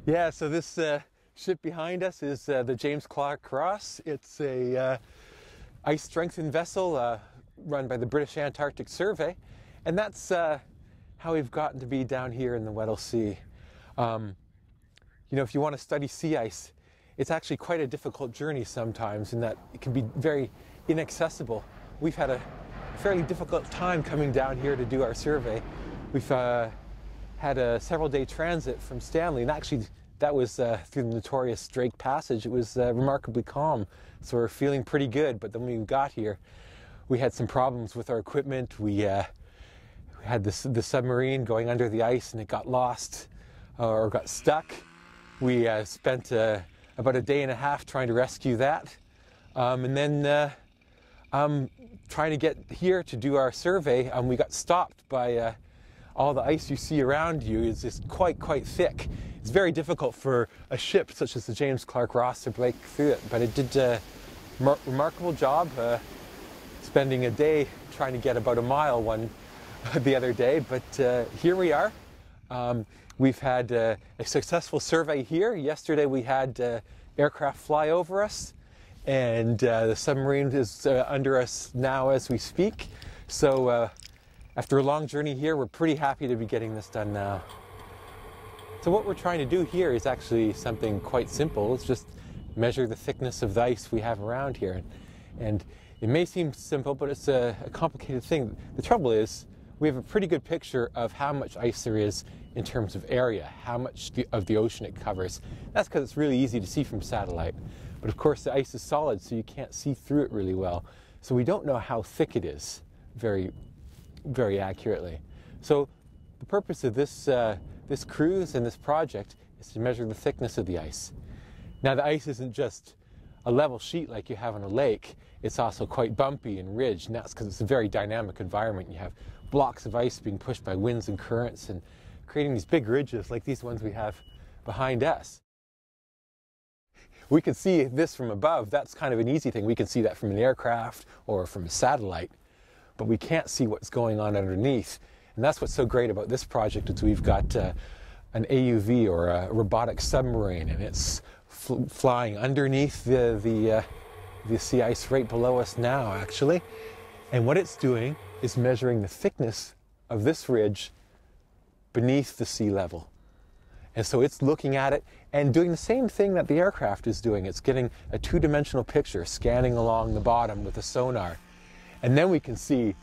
Yeah, so this ship behind us is the James Clark Ross. It's a ice strengthened vessel run by the British Antarctic Survey, and that's how we've gotten to be down here in the Weddell Sea. If you want to study sea ice, it's actually quite a difficult journey sometimes in that it can be very inaccessible. We've had a fairly difficult time coming down here to do our survey. We've had a several-day transit from Stanley, and actually that was through the notorious Drake Passage. It was remarkably calm, so we're feeling pretty good. But then when we got here, we had some problems with our equipment. We had the submarine going under the ice, and it got lost or got stuck. We spent about a day and a half trying to rescue that, and then trying to get here to do our survey. We got stopped by all the ice you see around you is just quite thick. It's very difficult for a ship such as the James Clark Ross to break through it, but it did a remarkable job, spending a day trying to get about a mile the other day, but here we are. We've had a successful survey here. Yesterday we had aircraft fly over us, and the submarine is under us now as we speak. So after a long journey here, we're pretty happy to be getting this done now. So what we're trying to do here is actually something quite simple. It's just measure the thickness of the ice we have around here. And it may seem simple, but it's a complicated thing. The trouble is, we have a pretty good picture of how much ice there is in terms of area, how much of the ocean it covers. That's because it's really easy to see from satellite. But of course the ice is solid, so you can't see through it really well. So we don't know how thick it is very accurately. So the purpose of this cruise and this project is to measure the thickness of the ice. Now the ice isn't just a level sheet like you have on a lake. It's also quite bumpy and ridged, and that's because it's a very dynamic environment. You have blocks of ice being pushed by winds and currents and creating these big ridges like these ones we have behind us. We can see this from above. That's kind of an easy thing. We can see that from an aircraft or from a satellite, but we can't see what's going on underneath. And that's what's so great about this project is we've got an AUV, or a robotic submarine, and it's flying underneath the sea ice right below us now, actually. And what it's doing is measuring the thickness of this ridge beneath the sea level. And so it's looking at it and doing the same thing that the aircraft is doing. It's getting a two-dimensional picture, scanning along the bottom with a sonar. And then we can see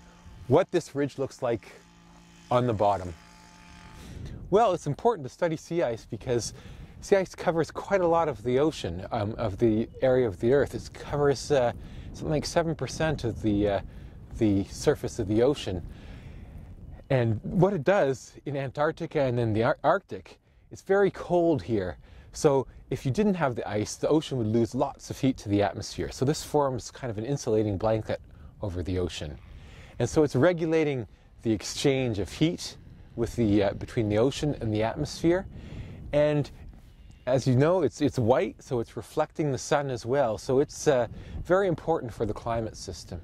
what this ridge looks like on the bottom. Well, it's important to study sea ice because sea ice covers quite a lot of the ocean, of the area of the Earth. It covers something like 7% of the surface of the ocean. And what it does in Antarctica and in the Arctic, it's very cold here. So if you didn't have the ice, the ocean would lose lots of heat to the atmosphere. So this forms kind of an insulating blanket over the ocean. And so it's regulating the exchange of heat with between the ocean and the atmosphere. And as you know, it's white, so it's reflecting the sun as well. So it's very important for the climate system.